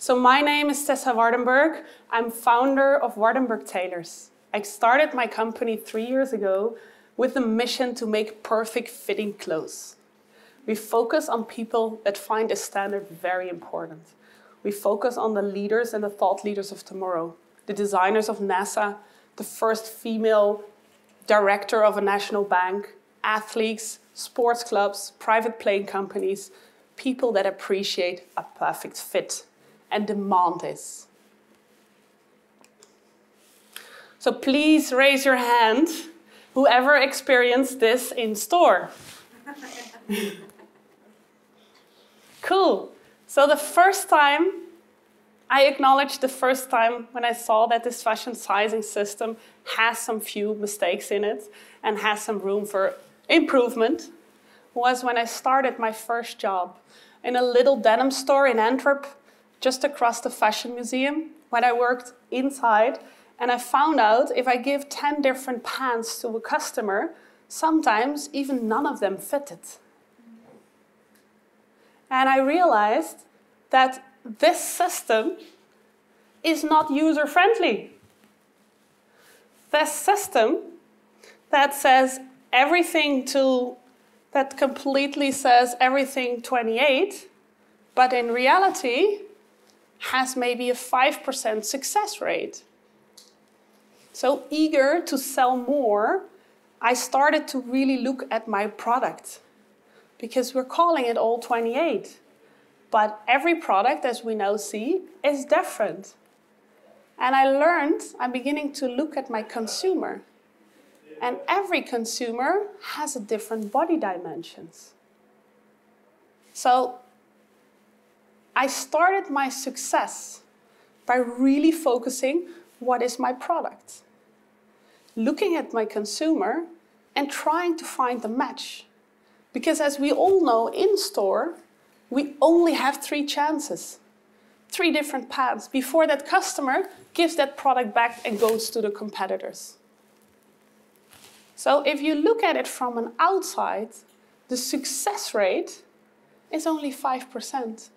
So my name is Wardenburg. I'm founder of Wardenburg Tailors. I started my company 3 years ago with the mission to make perfect fitting clothes. We focus on people that find a standard very important. We focus on the leaders and the thought leaders of tomorrow. The designers of NASA, the first female director of a national bank, athletes, sports clubs, private plane companies, people that appreciate a perfect fit and demand this. So please raise your hand, whoever experienced this in store. Cool. So the first time, I acknowledge the first time when I saw that this fashion sizing system has some few mistakes in it and has some room for improvement was when I started my first job in a little denim store in Antwerp, just across the Fashion Museum, when I worked inside. And I found out if I give 10 different pants to a customer, sometimes even none of them fitted. And I realized that this system is not user-friendly. This system that says everything that completely says everything 28, but in reality has maybe a 5% success rate. So eager to sell more, I started to really look at my product because we're calling it all 28. But every product, as we now see, is different. And I'm beginning to look at my consumer. And every consumer has a different body dimensions. So I started my success by really focusing what is my product. Looking at my consumer and trying to find the match. Because as we all know, in store, we only have 3 chances, 3 different paths before that customer gives that product back and goes to the competitors. So if you look at it from an outside, the success rate is only 5%.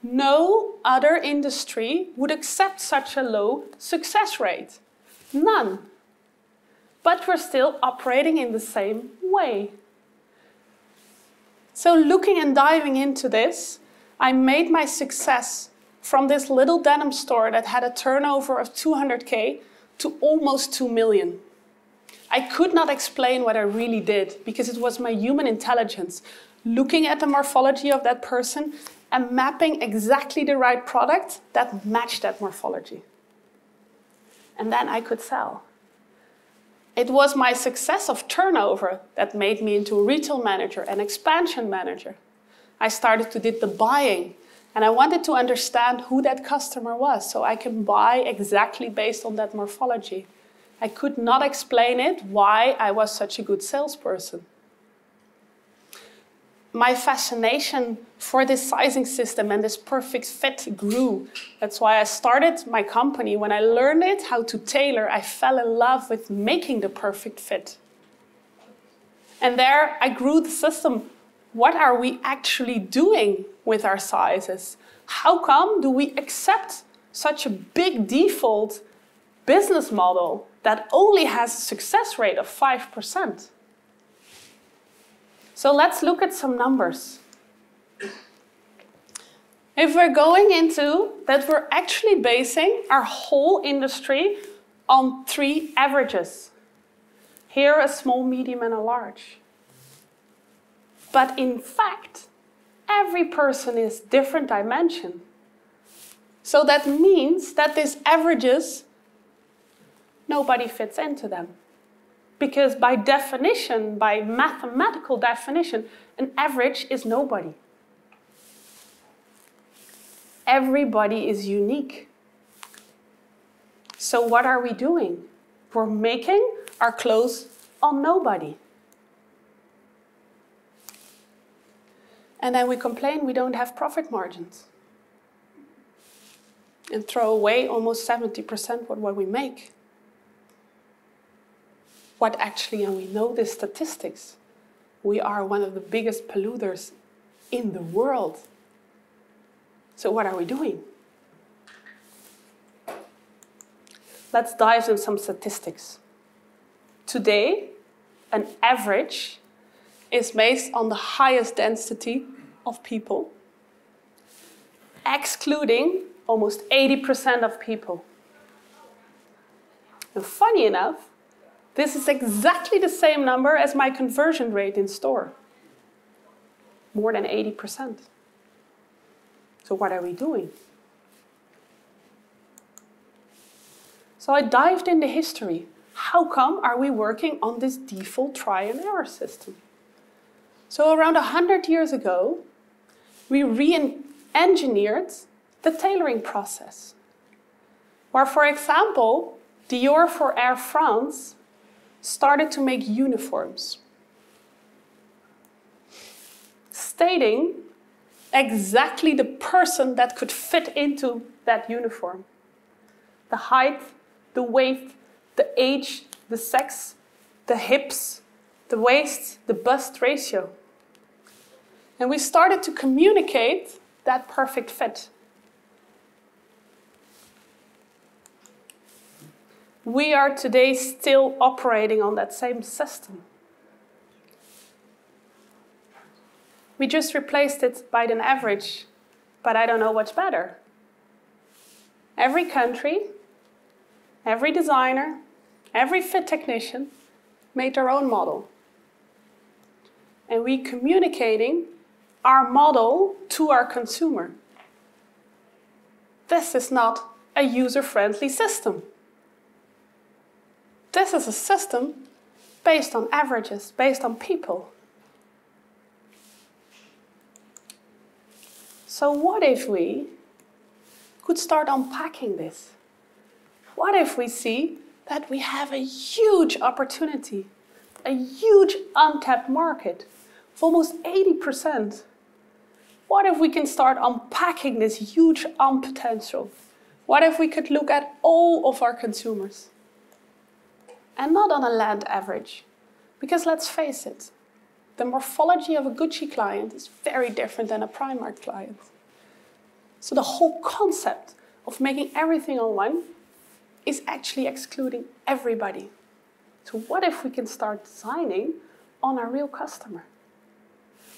No other industry would accept such a low success rate. None. But we're still operating in the same way. So looking and diving into this, I made my success from this little denim store that had a turnover of 200K to almost 2 million. I could not explain what I really did because it was my human intelligence, looking at the morphology of that person and mapping exactly the right product that matched that morphology. And then I could sell. It was my success of turnover that made me into a retail manager and expansion manager. I started to do the buying, and I wanted to understand who that customer was so I can buy exactly based on that morphology. I could not explain it why I was such a good salesperson. My fascination for this sizing system and this perfect fit grew. That's why I started my company. When I learned it, how to tailor, I fell in love with making the perfect fit. And there I grew the system. What are we actually doing with our sizes? How come do we accept such a big default business model that only has a success rate of 5%? So let's look at some numbers. If we're going into that, we're actually basing our whole industry on 3 averages. Here, a small, medium, and a large. But in fact, every person is different dimension. So that means that these averages, nobody fits into them. Because by definition, by mathematical definition, an average is nobody. Everybody is unique. So what are we doing? We're making our clothes on nobody. And then we complain we don't have profit margins. And throw away almost 70% of what we make. What actually, and we know the statistics, we are one of the biggest polluters in the world. So what are we doing? let's dive into some statistics. Today, an average is based on the highest density of people, excluding almost 80% of people. And funny enough, this is exactly the same number as my conversion rate in store. More than 80%. So what are we doing? So I dived into history. How come are we working on this default try and error system? So around 100 years ago, we re-engineered the tailoring process. Where, for example, Dior for Air France started to make uniforms, stating exactly the person that could fit into that uniform. The height, the weight, the age, the sex, the hips, the waist, the bust ratio. And we started to communicate that perfect fit. We are today still operating on that same system. We just replaced it by an average, but I don't know what's better. Every country, every designer, every fit technician made their own model. And we communicating our model to our consumer. This is not a user-friendly system. This is a system based on averages, based on people. So what if we could start unpacking this? What if we see that we have a huge opportunity, a huge untapped market of almost 80%? What if we can start unpacking this huge potential? What if we could look at all of our consumers? And not on a land average. Because let's face it, the morphology of a Gucci client is very different than a Primark client. So the whole concept of making everything on one is actually excluding everybody. So what if we can start designing on our real customer?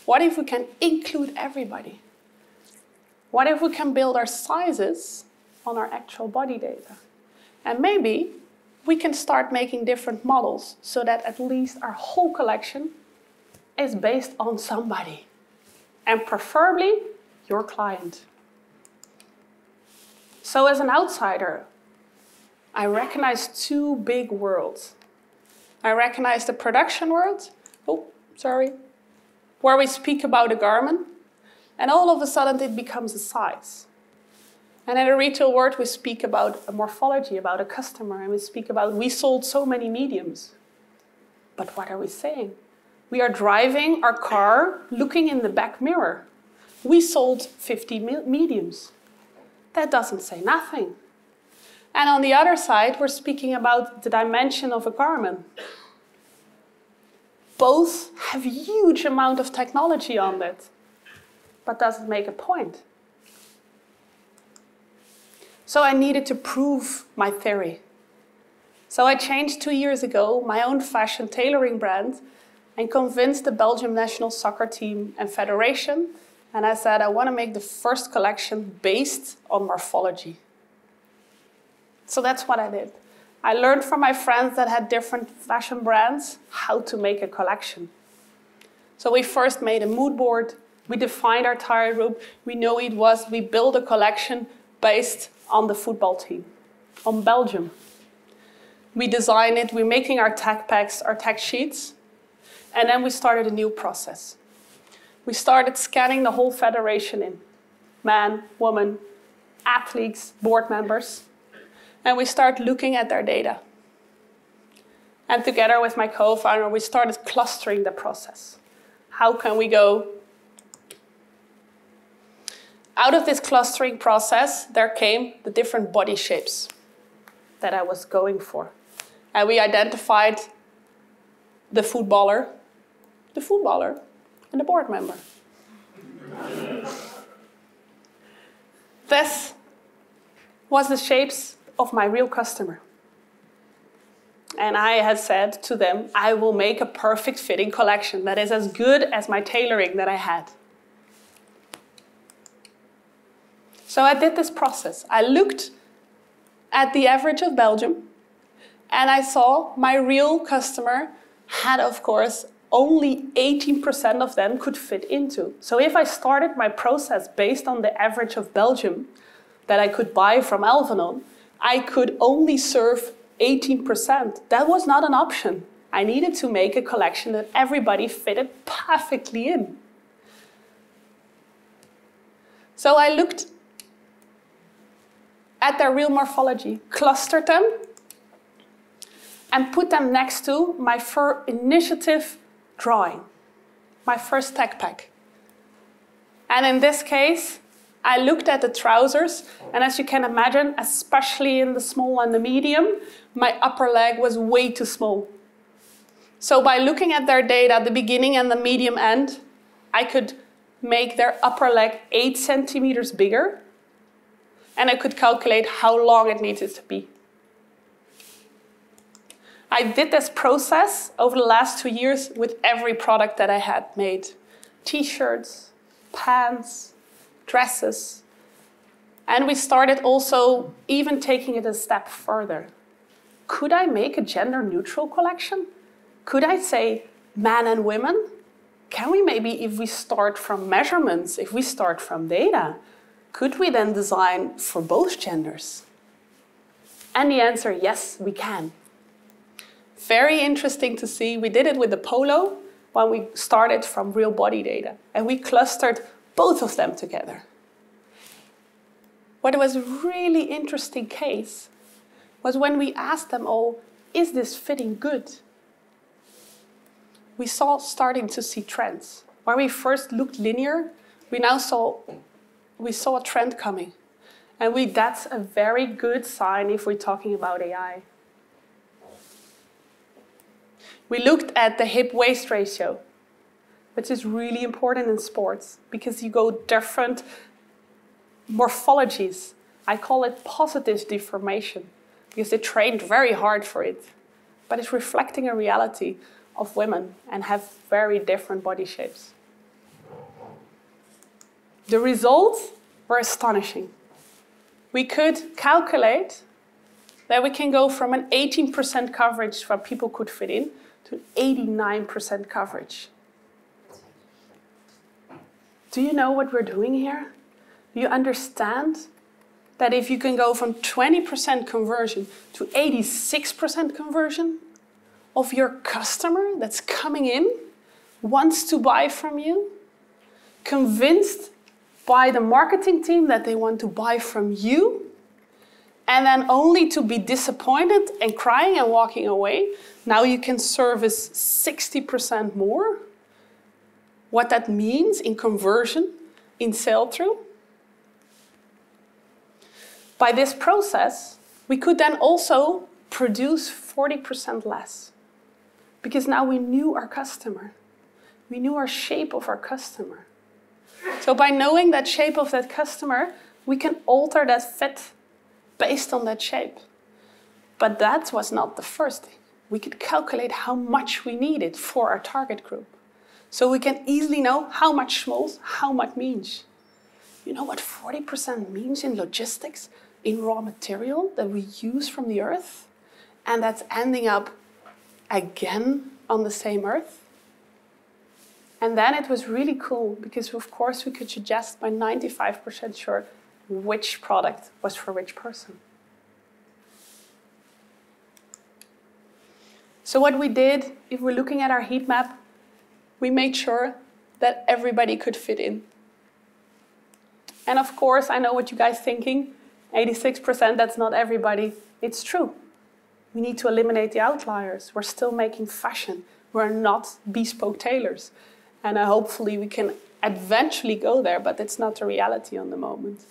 What if we can include everybody? What if we can build our sizes on our actual body data? And maybe we can start making different models so that at least our whole collection is based on somebody, and preferably your client. So as an outsider, I recognize two big worlds. I recognize the production world, where we speak about a garment, and all of a sudden it becomes a size. And in the retail world, we speak about a morphology, about a customer, and we speak about we sold so many mediums. But what are we saying? We are driving our car looking in the back mirror. We sold 50 mediums. That doesn't say nothing. And on the other side, we're speaking about the dimension of a garment. Both have a huge amount of technology on it, but does it make a point? So I needed to prove my theory. So I changed 2 years ago my own fashion tailoring brand and convinced the Belgium national soccer team and federation. And I said, I want to make the first collection based on morphology. So that's what I did. I learned from my friends that had different fashion brands how to make a collection. So we first made a mood board. We defined our target group. We know it was, we built a collection based on the football team, on Belgium. We designed it, we're making our tag packs, our tag sheets, and then we started a new process. We started scanning the whole federation in, man, woman, athletes, board members, and we started looking at their data. And together with my co-founder, we started clustering the process. How can we go? Out of this clustering process, there came the different body shapes that I was going for. And we identified the footballer, and the board member. This was the shapes of my real customer. And I had said to them, I will make a perfect fitting collection that is as good as my tailoring that I had. So I did this process. I looked at the average of Belgium, and I saw my real customer had, of course, only 18% of them could fit into. So if I started my process based on the average of Belgium that I could buy from Alvenon, I could only serve 18%. That was not an option. I needed to make a collection that everybody fitted perfectly in. So I looked at their real morphology, clustered them, and put them next to my initiative drawing, my first tech pack. And in this case, I looked at the trousers, and as you can imagine, especially in the small and the medium, my upper leg was way too small. So by looking at their data, the beginning and the medium end, I could make their upper leg 8 centimeters bigger, and I could calculate how long it needed to be. I did this process over the last 2 years with every product that I had made. T-shirts, pants, dresses. And we started also even taking it a step further. Could I make a gender-neutral collection? Could I say men and women? Can we maybe, if we start from measurements, if we start from data, could we then design for both genders? And the answer, yes, we can. Very interesting to see. We did it with the polo when we started from real body data, and we clustered both of them together. What was a really interesting case was when we asked them all, is this fitting good? We starting to see trends. Where we first looked linear, we saw a trend coming. And that's a very good sign if we're talking about AI. We looked at the hip-waist ratio, which is really important in sports because you go different morphologies. I call it positive deformation because they trained very hard for it. But it's reflecting a reality of women and have very different body shapes. The results were astonishing. We could calculate that we can go from an 18% coverage where people could fit in to 89% coverage. Do you know what we're doing here? Do you understand that if you can go from 20% conversion to 86% conversion of your customer that's coming in, wants to buy from you, convinced by the marketing team that they want to buy from you, and then only to be disappointed and crying and walking away, now you can service 60% more. What that means in conversion, in sell-through. By this process, we could then also produce 40% less. Because now we knew our customer. We knew our shape of our customer. So by knowing that shape of that customer, we can alter that fit based on that shape. But that was not the first thing. We could calculate how much we needed for our target group. So we can easily know how much smalls, how much means. You know what 40% means in logistics, in raw material that we use from the earth? And that's ending up again on the same earth? And then it was really cool because of course we could suggest by 95% sure which product was for which person. So what we did, if we're looking at our heat map, we made sure that everybody could fit in. And of course, I know what you guys are thinking, 86%, that's not everybody. It's true. We need to eliminate the outliers. We're still making fashion. We're not bespoke tailors. And hopefully we can eventually go there, but it's not the reality on the moment.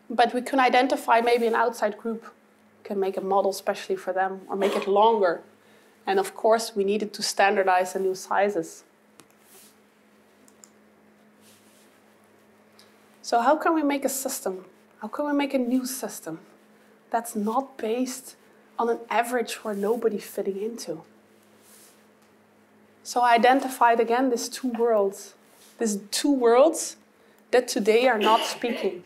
But we can identify maybe an outside group, can make a model specially for them or make it longer. And of course, we needed to standardize the new sizes. So how can we make a system? How can we make a new system that's not based on an average where nobody's fitting into. So I identified again these two worlds that today are not speaking.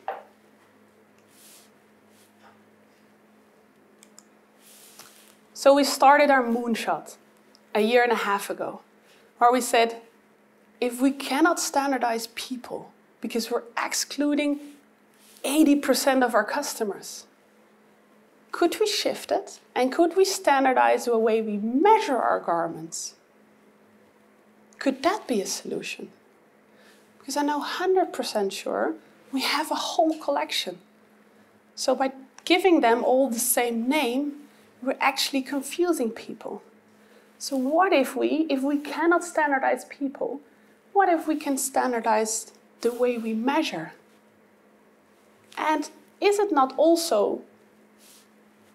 So we started our moonshot a year and a half ago, where we said, if we cannot standardize people because we're excluding 80% of our customers, could we shift it? And could we standardize the way we measure our garments? Could that be a solution? Because I know 100% sure we have a whole collection. So by giving them all the same name, we're actually confusing people. So what if we cannot standardize people, what if we can standardize the way we measure? And is it not also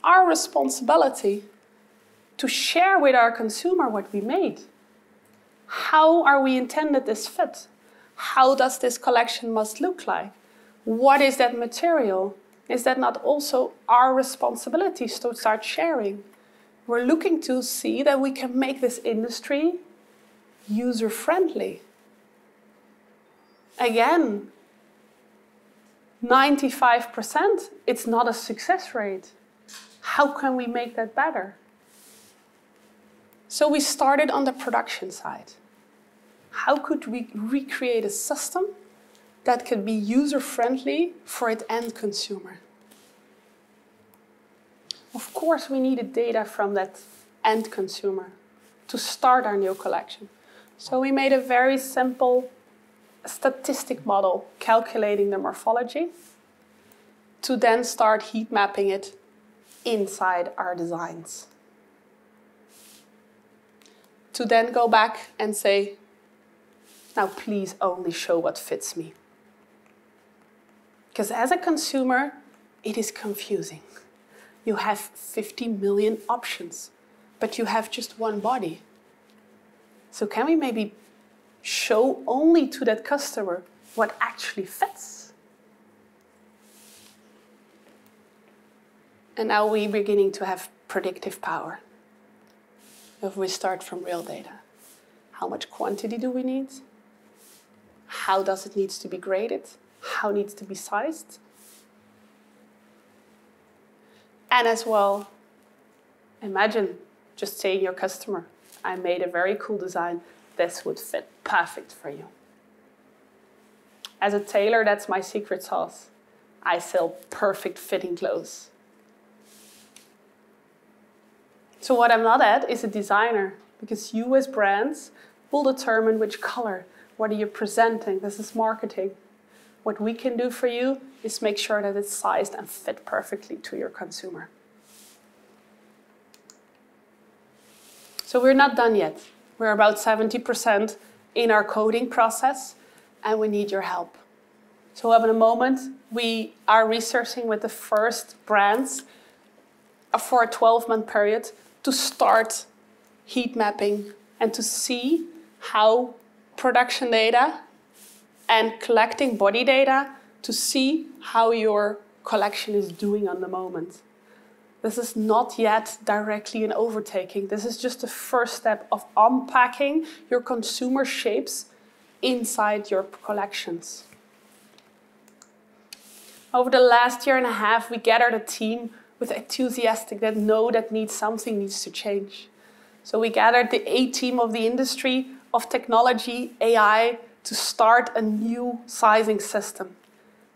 our responsibility to share with our consumer what we made? How are we intended this fit? How does this collection must look like? What is that material? Is that not also our responsibility to start sharing? We're looking to see that we can make this industry user-friendly. Again, 95%, it's not a success rate. How can we make that better? So we started on the production side. How could we recreate a system that could be user-friendly for its end consumer? Of course, we needed data from that end consumer to start our new collection. So we made a very simple statistic model calculating the morphology to then start heat mapping it inside our designs. To then go back and say, now please only show what fits me. Because as a consumer, it is confusing. You have 50 million options, but you have just one body. So can we maybe show only to that customer what actually fits? And now we're beginning to have predictive power. If we start from real data, how much quantity do we need? How does it need to be graded? How it needs to be sized? And as well, imagine just saying your customer, I made a very cool design. This would fit perfect for you. As a tailor, that's my secret sauce. I sell perfect fitting clothes. So what I'm not at is a designer, because you as brands will determine which color, what are you presenting. This is marketing. What we can do for you is make sure that it's sized and fit perfectly to your consumer. So we're not done yet. We're about 70% in our coding process, and we need your help. So at the moment, we are researching with the first brands for a 12-month period to start heat mapping and to see how production data and collecting body data to see how your collection is doing on the moment. This is not yet directly an overtaking. This is just the first step of unpacking your consumer shapes inside your collections. Over the last year and a half, we gathered a team with enthusiastic that know that something needs to change. So we gathered the A team of the industry of technology, AI, to start a new sizing system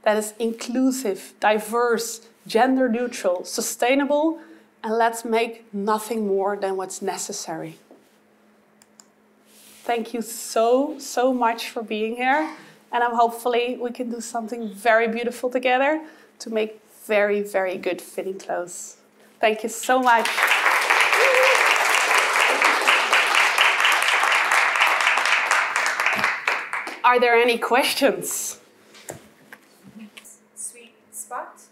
that is inclusive, diverse, gender neutral, sustainable, and let's make nothing more than what's necessary. Thank you so much for being here, and hopefully we can do something very beautiful together to make very, very good fitting clothes. Thank you so much. Are there any questions? Sweet spot.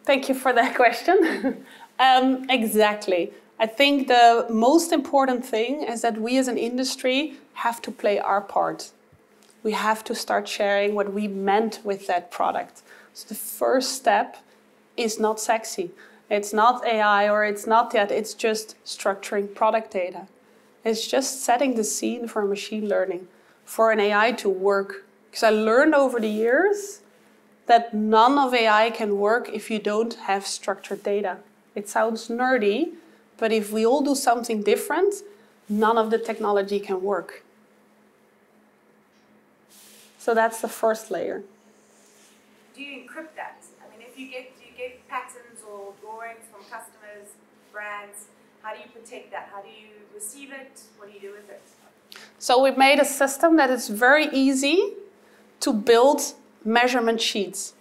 Thank you for that question. Exactly. I think the most important thing is that we as an industry have to play our part. We have to start sharing what we meant with that product. So the first step is not sexy. It's not AI or it's not that, it's just structuring product data. It's just setting the scene for machine learning, for an AI to work. Because I learned over the years that none of AI can work if you don't have structured data. It sounds nerdy, but if we all do something different, none of the technology can work. So that's the first layer. Do you encrypt that? I mean, do you get patterns or drawings from customers, brands? How do you protect that? How do you receive it? What do you do with it? So we've made a system that is very easy to build measurement sheets.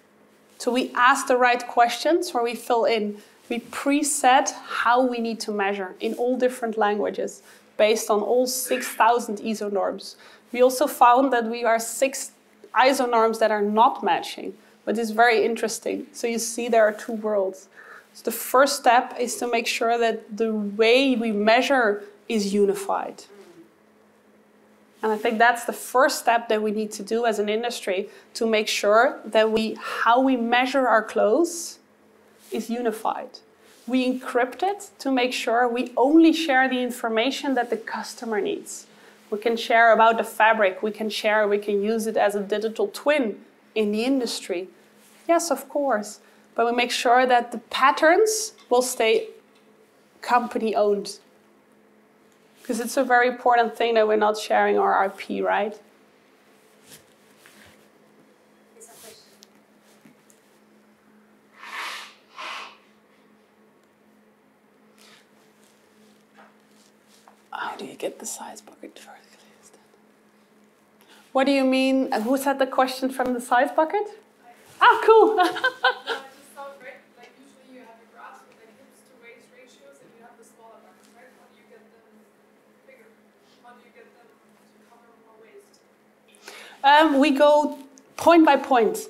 So we ask the right questions where we fill in. We preset how we need to measure in all different languages based on all 6,000 ISO norms. We also found that we are 6 ISO norms that are not matching, but it's very interesting. So you see there are two worlds. So the first step is to make sure that the way we measure is unified. And I think that's the first step that we need to do as an industry to make sure that how we measure our clothes is unified. We encrypt it to make sure we only share the information that the customer needs. We can share about the fabric, we can use it as a digital twin in the industry. Yes, of course, but we make sure that the patterns will stay company owned. Because it's a very important thing that we're not sharing our IP, right? How do you get the size bucket vertically? What do you mean? Who said the question from the size bucket? Ah, cool. No, it just sounds great. Like usually you have a graph with like hips to waist ratios and you have the smaller buckets, right? How do you get them bigger? How do you get them to cover more waist? We go point by point.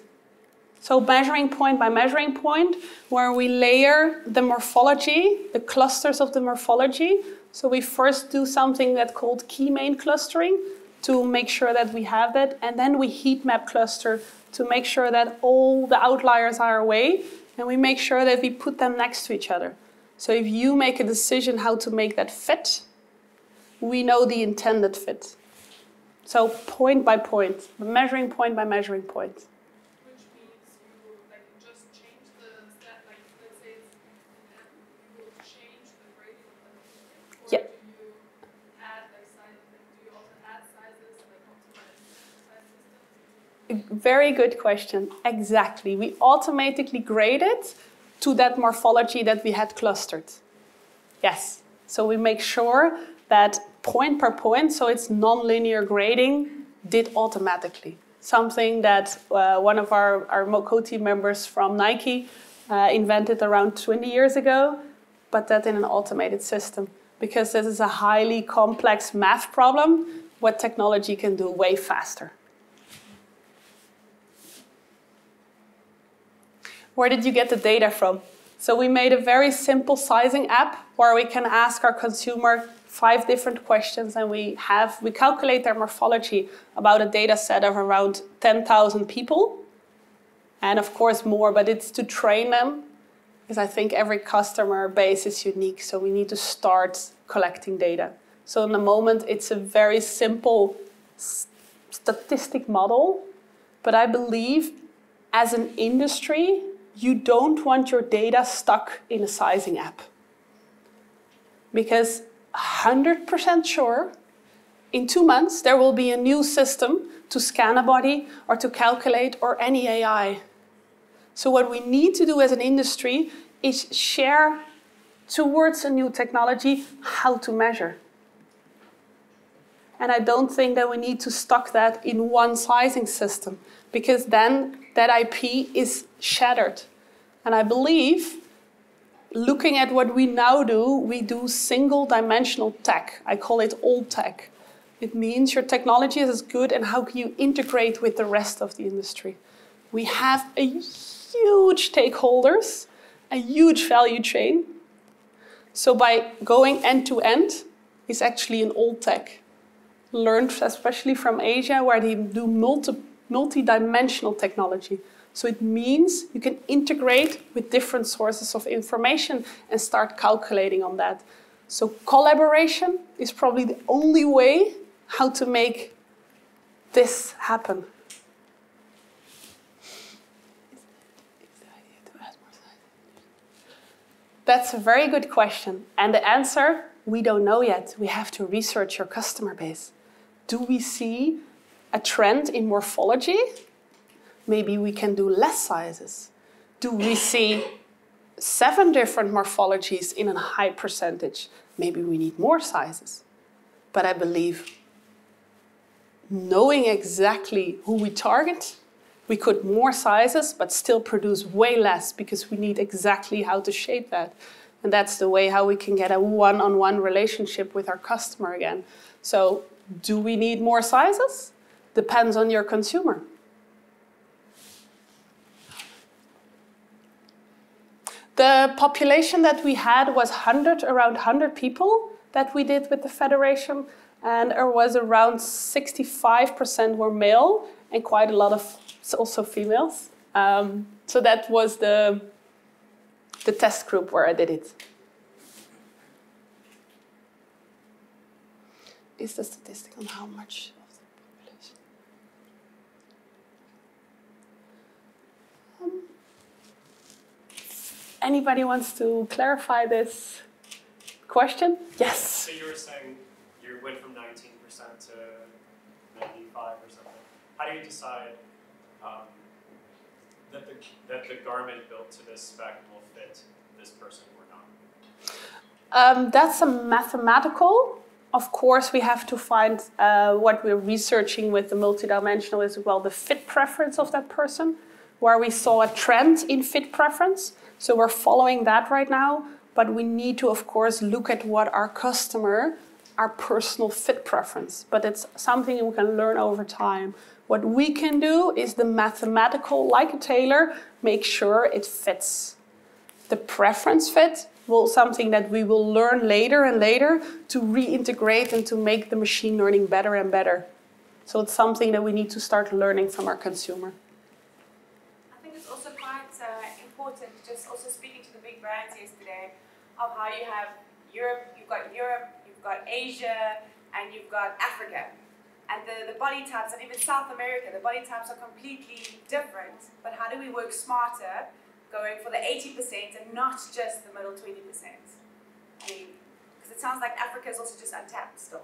So measuring point by measuring point, where we layer the morphology, the clusters of the morphology. So we first do something that's called key main clustering to make sure that we have that. And then we heat map cluster to make sure that all the outliers are away. And we make sure that we put them next to each other. So if you make a decision how to make that fit, we know the intended fit. So point by point, measuring point by measuring point. Which means you like just change the set, like let's say it's an M, you will change the gradient of them. Or Yeah. do you add like size, like, do you also add sizes like optimize size systems? Very good question. Exactly. We automatically grade it to that morphology that we had clustered. Yes. So we make sure that point per point, so it's non-linear grading, did automatically. Something that one of our co-team members from Nike invented around 20 years ago, but that in an automated system. Because this is a highly complex math problem, what technology can do way faster. Where did you get the data from? So we made a very simple sizing app where we can ask our consumer 5 different questions, and we calculate their morphology about a data set of around 10,000 people. And of course more, but it's to train them, because I think every customer base is unique, so we need to start collecting data. So in the moment, it's a very simple statistic model, but I believe as an industry, you don't want your data stuck in a sizing app. Because 100% sure, in 2 months, there will be a new system to scan a body or to calculate or any AI. So what we need to do as an industry is share towards a new technology how to measure. And I don't think that we need to stock that in one sizing system, because then that IP is shattered. And I believe, looking at what we now do, we do single-dimensional tech. I call it old tech. It means your technology is as good, and how can you integrate with the rest of the industry? We have a huge stakeholders, a huge value chain. So by going end-to-end is actually an old tech. Learned especially from Asia, where they do multi-dimensional technology. So it means you can integrate with different sources of information and start calculating on that. So collaboration is probably the only way how to make this happen. That's a very good question. And the answer, we don't know yet. We have to research your customer base. Do we see a trend in morphology? Maybe we can do less sizes. Do we see 7 different morphologies in a high percentage? Maybe we need more sizes. But I believe knowing exactly who we target, we could more sizes, but still produce way less because we need exactly how to shape that. And that's the way how we can get a one-on-one relationship with our customer again. So do we need more sizes? Depends on your consumer. The population that we had was around 100 people that we did with the federation. And there was around 65% were male and quite a lot of also females. So that was the test group where I did it. Is the statistic on how much of the population? Anybody wants to clarify this question? Yes. So you were saying you went from 19% to 95 or something. How do you decide that the garment built to this spec will fit this person or not? That's a mathematical. Of course, we have to find what we're researching with the multidimensional as well, the fit preference of that person, where we saw a trend in fit preference. So we're following that right now, but we need to, of course, look at what our customer, our personal fit preference. But it's something we can learn over time. What we can do is the mathematical, like a tailor, make sure it fits. The preference fit will something that we will learn later and later to reintegrate and to make the machine learning better and better. So it's something that we need to start learning from our consumer. I think it's also quite important, just also speaking to the big brands yesterday, of how you have Europe, you've got Asia, and you've got Africa. And the body types, and even South America, the body types are completely different. But how do we work smarter, going for the 80% and not just the middle 20%? I mean, because it sounds like Africa is also just untapped still.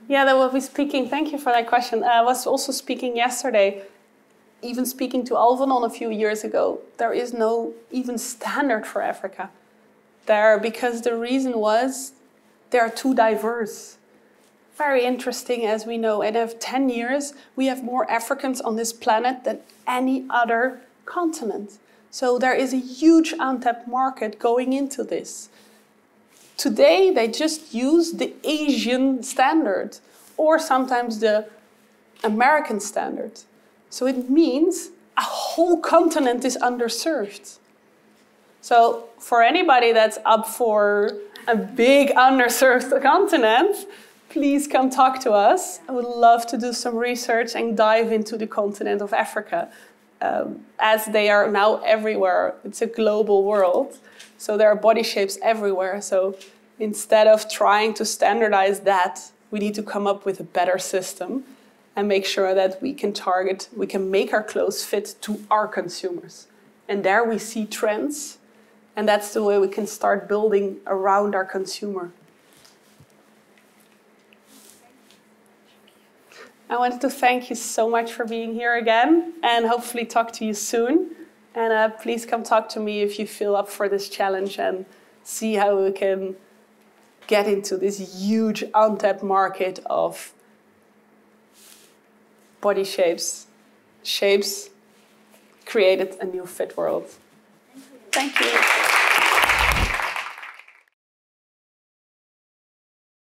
Yeah, that will be speaking. Thank you for that question. I was also speaking yesterday, even speaking to Alvanon a few years ago. There is no even standard for Africa there, because the reason was they are too diverse. Very interesting, as we know. And in 10 years, we have more Africans on this planet than any other continent. So there is a huge untapped market going into this. Today, they just use the Asian standard or sometimes the American standard. So it means a whole continent is underserved. So for anybody that's up for a big underserved continent, please come talk to us. I would love to do some research and dive into the continent of Africa, as they are now everywhere. It's a global world, so there are body shapes everywhere. So instead of trying to standardize that, we need to come up with a better system and make sure that we can make our clothes fit to our consumers. And there we see trends, and that's the way we can start building around our consumer. I wanted to thank you so much for being here again, and hopefully talk to you soon. And please come talk to me if you feel up for this challenge and see how we can get into this huge untapped market of body shapes created a new fit world. Thank you.